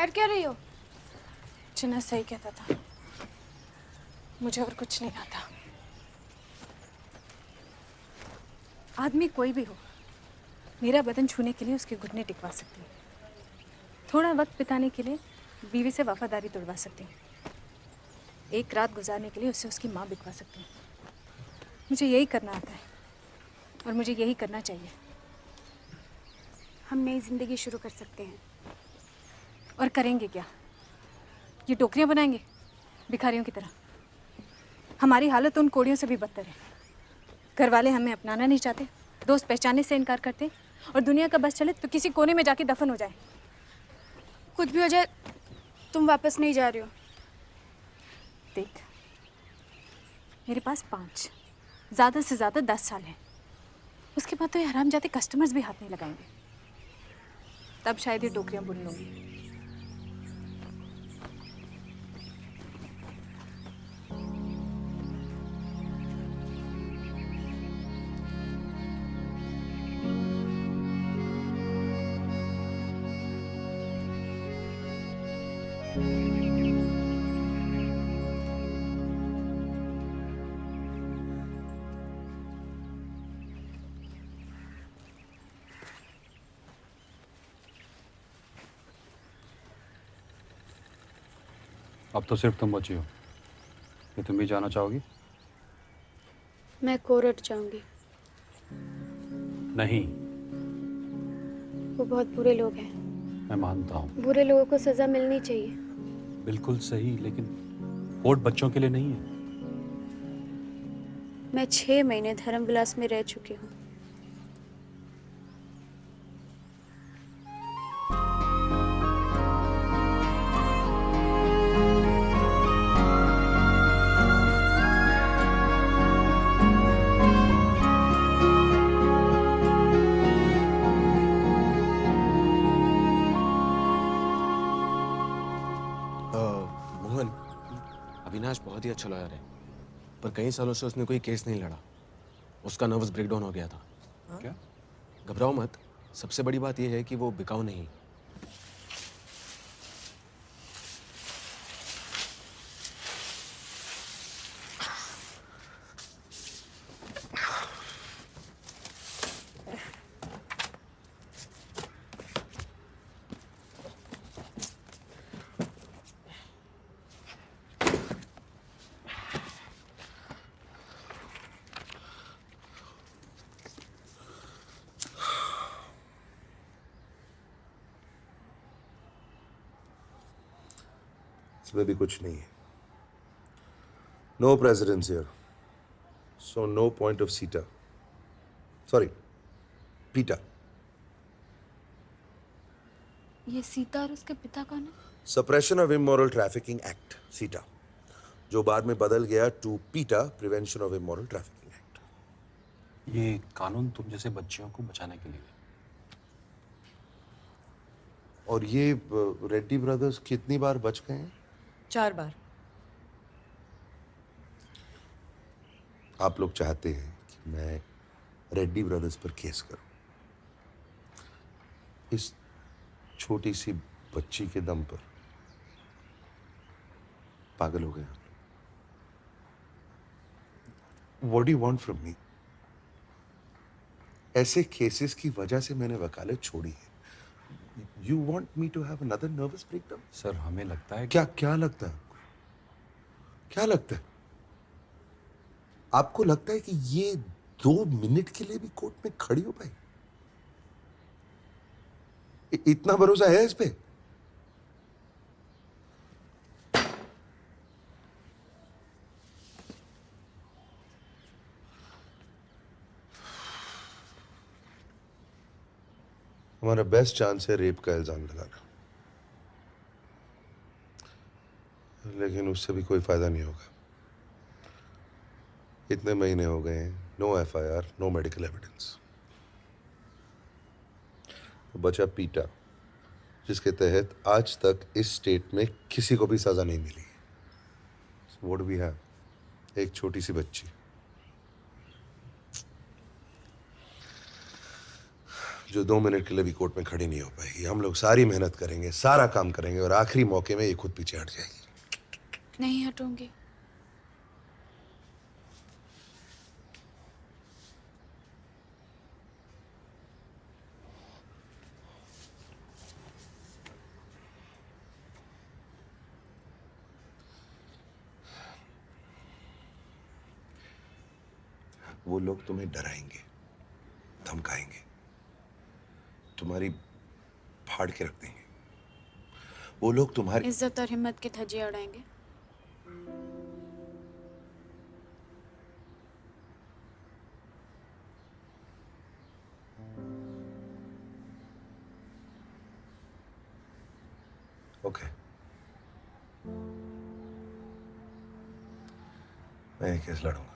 कर क्या रही हो? चिन्ना सही कहता था, मुझे और कुछ नहीं आता। आदमी कोई भी हो, मेरा बदन छूने के लिए उसके घुटने टिकवा सकती हूँ। थोड़ा वक्त बिताने के लिए बीवी से वफादारी तोड़वा सकती हूँ। एक रात गुजारने के लिए उससे उसकी माँ बिकवा सकती हूँ। मुझे यही करना आता है और मुझे यही करना चाहिए। हम नई जिंदगी शुरू कर सकते हैं। और करेंगे क्या? ये टोकरियाँ बनाएंगे भिखारियों की तरह? हमारी हालत तो उन कोड़ियों से भी बदतर है। घर वाले हमें अपनाना नहीं चाहते, दोस्त पहचानने से इनकार करते, और दुनिया का बस चले तो किसी कोने में जाके दफन हो जाए। कुछ भी हो जाए, तुम वापस नहीं जा रही हो। देख, मेरे पास 5, ज़्यादा से ज़्यादा 10 साल हैं। उसके बाद तो ये हरामजादे कस्टमर्स भी हाथ नहीं लगाएंगे। तब शायद ये टोकरियाँ बुन लूँगी। अब तो सिर्फ तुम बची हो। ये तुम भी जाना चाहोगी? मैं कोर्ट जाऊंगी। नहीं, वो बहुत बुरे लोग हैं। मैं मानता हूँ। बुरे लोगों को सजा मिलनी चाहिए। बिल्कुल सही, लेकिन कोर्ट बच्चों के लिए नहीं है। मैं 6 महीने धर्मविलास में रह चुकी हूँ। मोहन, अविनाश बहुत ही अच्छा लॉयर है, पर कई सालों से उसने कोई केस नहीं लड़ा। उसका नर्वस ब्रेकडाउन हो गया था। क्या? घबराओ मत, सबसे बड़ी बात यह है कि वो बिकाऊ नहीं। इसमें भी कुछ नहीं है। No precedence here, so no point of SITA, sorry PITA. ये सीता और उसके पिता कौन है? Suppression of immoral trafficking act, SITA, जो बाद में बदल गया to PITA, prevention of immoral trafficking act. ये कानून तुम जैसे बच्चियों को बचाने के लिए है। और ये रेड्डी ब्रदर्स कितनी बार बच गए हैं? 4 बार। आप लोग चाहते हैं कि मैं रेड्डी ब्रदर्स पर केस करूं? इस छोटी सी बच्ची के दम पर? पागल हो गए आप लोग। What do you want from me? ऐसे केसेस की वजह से मैंने वकालत छोड़ी है। You want me to have another nervous breakdown? Sir, हमें लगता है क्या लगता है आपको? क्या लगता है? आपको लगता है कि ये 2 मिनट के लिए भी कोर्ट में खड़ी हो पाई? इतना भरोसा है इस पे? हमारा बेस्ट चांस है रेप का इल्जाम लगाना, लेकिन उससे भी कोई फायदा नहीं होगा। इतने महीने हो गए हैं, no FIR, no medical evidence. तो बचा पीटा, जिसके तहत आज तक इस स्टेट में किसी को भी सजा नहीं मिली। What do we have? एक छोटी सी बच्ची। जो 2 मिनट के लिए भी कोर्ट में खड़ी नहीं हो पाएगी। हम लोग सारी मेहनत करेंगे, सारा काम करेंगे और आखिरी मौके में ये खुद पीछे हट जाएगी। नहीं हटूंगी। वो लोग तुम्हें डराएंगे, धमकाएंगे, तुम्हारी फाड़ के रख देंगे। वो लोग तुम्हारी इज्जत और हिम्मत की धज्जियां उड़ाएंगे। ओके, मैं ये केस लड़ूंगा।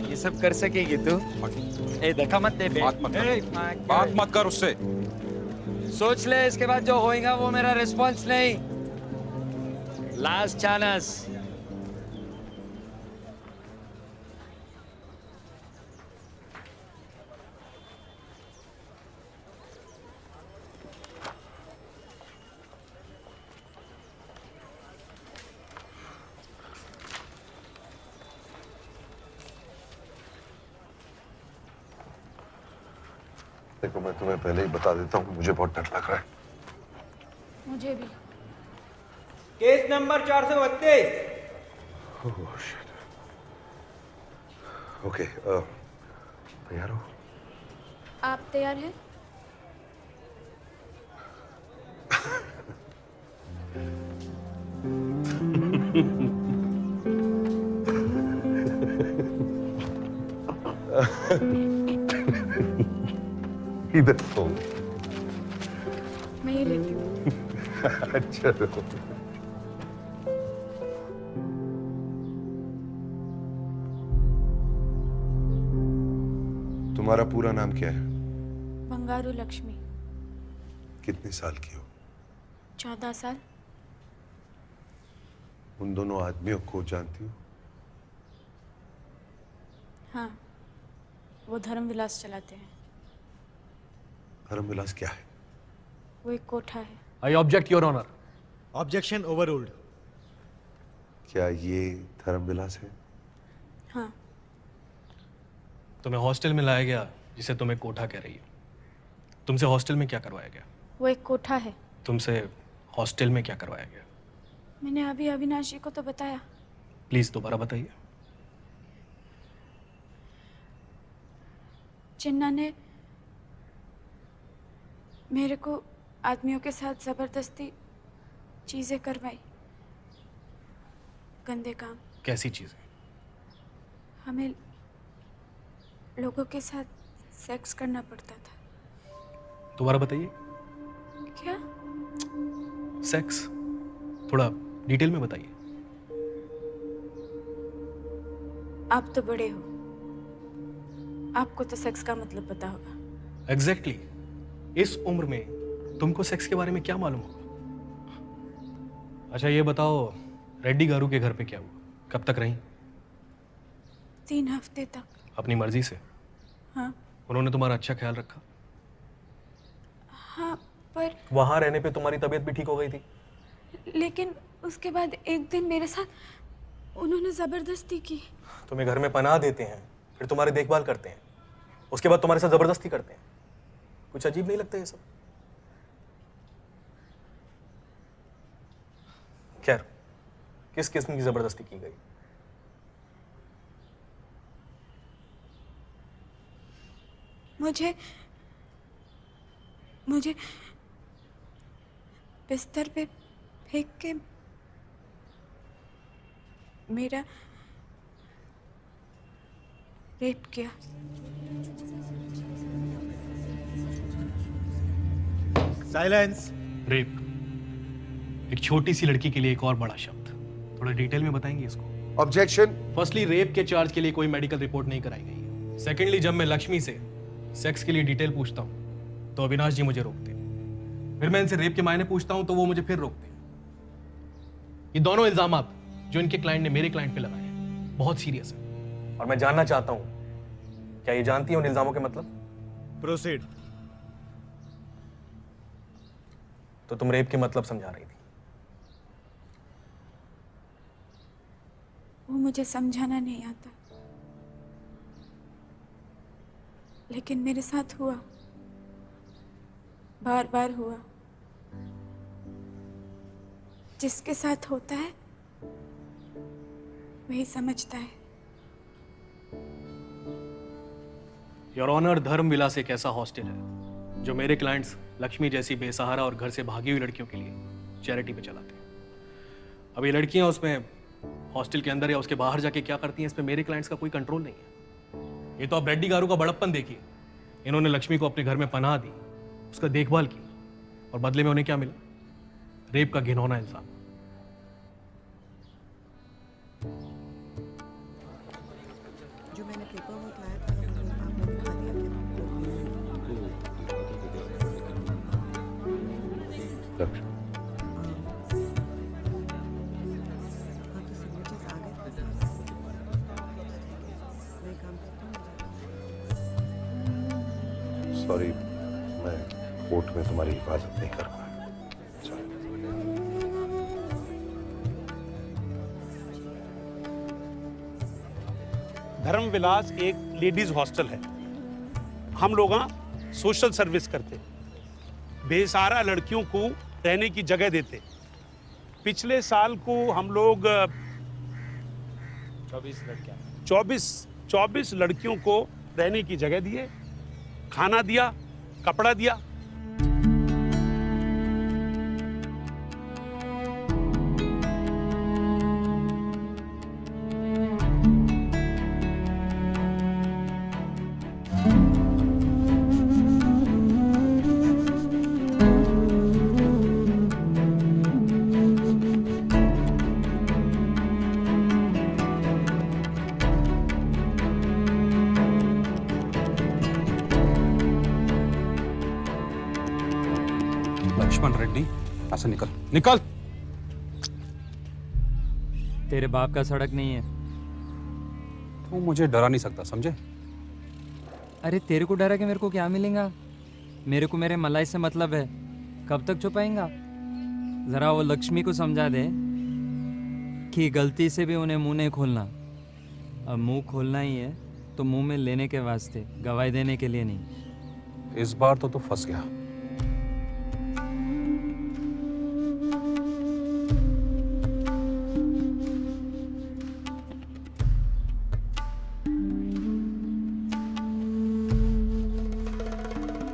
ये सब कर सकेगी तू? ए धक्का मत दे बे। बात मत कर उससे। सोच ले, इसके बाद जो होएगा वो मेरा रिस्पॉन्स नहीं। Last chance. देखो, मैं तुम्हें पहले ही बता देता हूँ, मुझे बहुत डर लग रहा है। मुझे भी। Case number 432। ओके, तैयार हो? आप तैयार हैं? इधर तो मैं ये लेती हूँ। अच्छा, तुम्हारा पूरा नाम क्या है? बंगारू लक्ष्मी। कितने साल की हो? 14 साल। उन दोनों आदमियों को जानती हो? हाँ, वो धर्म विलास चलाते हैं। धर्मविलास क्या है? वो एक कोठा है। I object your honour. Objection overruled. क्या ये धर्मविलास है? हाँ। तुम्हें हॉस्टल में लाया गया जिसे तुम्हें कोठा कह रही हो। तुमसे हॉस्टल में क्या करवाया गया? वो एक कोठा है। तुमसे हॉस्टल में क्या करवाया गया? मैंने अभी अविनाश जी को तो बताया। प्लीज दोबारा बताइए। चिन्ना ने मेरे को आदमियों के साथ जबरदस्ती चीजें करवाई। गंदे काम। कैसी चीजें? हमें लोगों के साथ सेक्स करना पड़ता था। दोबारा बताइए। क्या? सेक्स? थोड़ा डिटेल में बताइए। आप तो बड़े हो, आपको तो सेक्स का मतलब पता होगा। एग्जैक्टली। इस उम्र में तुमको सेक्स के बारे में क्या मालूम होगा? अच्छा ये बताओ, रेड्डी गारू के घर पे क्या हुआ? कब तक रही? 3 हफ्ते तक। अपनी मर्जी से? हाँ। उन्होंने तुम्हारा अच्छा ख्याल रखा? हाँ, पर वहां रहने पे तुम्हारी तबीयत भी ठीक हो गई थी? लेकिन उसके बाद एक दिन मेरे साथ उन्होंने जबरदस्ती की। तुम्हें घर में पनाह देते हैं, फिर तुम्हारी देखभाल करते हैं, उसके बाद तुम्हारे साथ जबरदस्ती करते हैं। कुछ अजीब नहीं लगता ये सब? खैर, किस किस्म की जबरदस्ती की गई? मुझे बिस्तर पे फेंक के मेरा रेप किया। साइलेंस। रेप एक छोटी सी लड़की के लिए एक और बड़ा शब्द। थोड़ा डिटेल में बताएंगे इसको? ऑब्जेक्शन। फर्स्टली रेप के चार्ज के लिए कोई मेडिकल रिपोर्ट नहीं कराई गई है। सेकेंडली जब मैं लक्ष्मी से सेक्स के लिए डिटेल पूछता हूँ तो अविनाश जी मुझे रोकते हैं। फिर मैं इनसे रेप के मायने पूछता हूँ तो वो मुझे फिर रोकते हैं। ये दोनों इल्जामात जो इनके क्लाइंट ने मेरे क्लाइंट पे लगाए हैं बहुत सीरियस है और मैं जानना चाहता हूँ क्या ये जानती है उन इल्जामों के मतलब? प्रोसीड। तो तुम रेप के मतलब समझा रही थी। वो मुझे समझाना नहीं आता, लेकिन मेरे साथ हुआ, बार बार हुआ। जिसके साथ होता है वही समझता है। योर ऑनर, धर्म विलास एक ऐसा हॉस्टल है जो मेरे क्लाइंट्स लक्ष्मी जैसी बेसहारा और घर से भागी हुई लड़कियों के लिए चैरिटी पे चलाते हैं। अब ये लड़कियां उसमें हॉस्टल के अंदर या उसके बाहर जाके क्या करती हैं, इस पे मेरे क्लाइंट्स का कोई कंट्रोल नहीं है। ये तो अब रेड्डी गारू का बड़प्पन देखिए। इन्होंने लक्ष्मी को अपने घर में पनाह दी, उसका देखभाल की और बदले में उन्हें क्या मिला? रेप का घिनौना इल्जाम। जो मैंने पेपर वर्क लाया था आपने दिखा दिया लक्ष्मी, सिग्नेचर्स आ गए थे। मैं काम करता हूँ। सॉरी, मैं कोर्ट में तुम्हारी हिफाजत नहीं कर पाया। सॉरी। धर्म विलास एक लेडीज हॉस्टल है। हम लोग सोशल सर्विस करते, बेसहारा लड़कियों को रहने की जगह देते। पिछले साल को हम लोग 24 लड़कियों को रहने की जगह दिए, खाना दिया, कपड़ा दिया। लक्ष्मण रेड्डी, ऐसे निकल निकल। तेरे बाप का सड़क नहीं है। तू मुझे डरा नहीं सकता, समझे? अरे तेरे को डरा के मेरे को क्या मिलेगा? मेरे को मेरे मलाई से मतलब है। कब तक छुपाएंगा? जरा वो लक्ष्मी को समझा दे कि गलती से भी उन्हें मुंह नहीं खोलना। अब मुंह खोलना ही है तो मुंह में लेने के वास्ते, गवाही देने के लिए नहीं। इस बार तो तू फंस गया।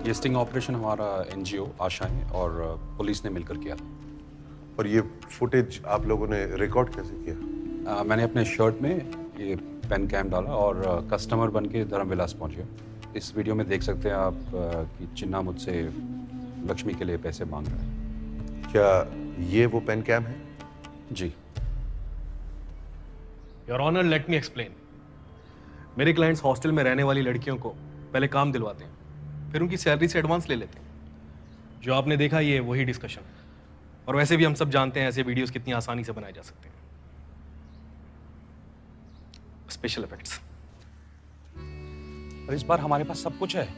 ये स्टिंग ऑपरेशन हमारा एनजीओ आशाएं और पुलिस ने मिलकर किया। और ये फुटेज आप लोगों ने रिकॉर्ड कैसे किया? मैंने अपने शर्ट में ये पेन कैम डाला और कस्टमर बन के धर्म विलास पहुंच गया। इस वीडियो में देख सकते हैं आप कि चिन्ना मुझसे लक्ष्मी के लिए पैसे मांग रहा है। क्या ये वो पेन कैम है? जी। Your honour, let me explain. मेरे क्लाइंट्स हॉस्टल में रहने वाली लड़कियों को पहले काम दिलवाते हैं, फिर उनकी सैलरी से एडवांस ले लेते हैं। जो आपने देखा ये वही डिस्कशन है। और वैसे भी हम सब जानते हैं ऐसे वीडियोस कितनी आसानी से बनाए जा सकते हैं। Special effects. और इस बार हमारे पास सब कुछ है,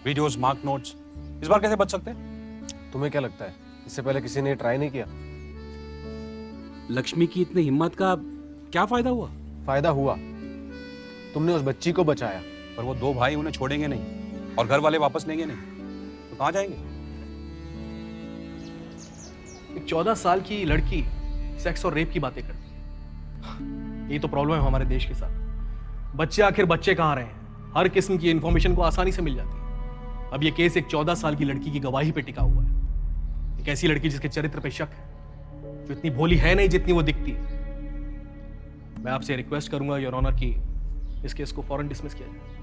वीडियोस, मार्क नोट्स। इस बार कैसे बच सकते हैं? तुम्हें क्या लगता है इससे पहले किसी ने ट्राई नहीं किया? लक्ष्मी की इतनी हिम्मत का क्या फायदा हुआ? फायदा हुआ, तुमने उस बच्ची को बचाया। पर वो दो भाई उन्हें छोड़ेंगे नहीं और घर वाले वापस लेंगे नहीं, तो कहाँ जाएंगे? एक 14 साल की लड़की सेक्स और रेप की बातें करती है। ये तो प्रॉब्लम है हमारे देश के साथ। बच्चे आखिर बच्चे कहाँ रहे हैं? हर किस्म की इंफॉर्मेशन को आसानी से मिल जाती है। अब ये केस एक 14 साल की लड़की की गवाही पे टिका हुआ है। एक ऐसी लड़की जिसके चरित्र पे शक है, जो इतनी भोली है नहीं जितनी वो दिखती है। मैं आपसे रिक्वेस्ट करूंगा योर ऑनर कि इस केस को फौरन डिसमिस किया जाए।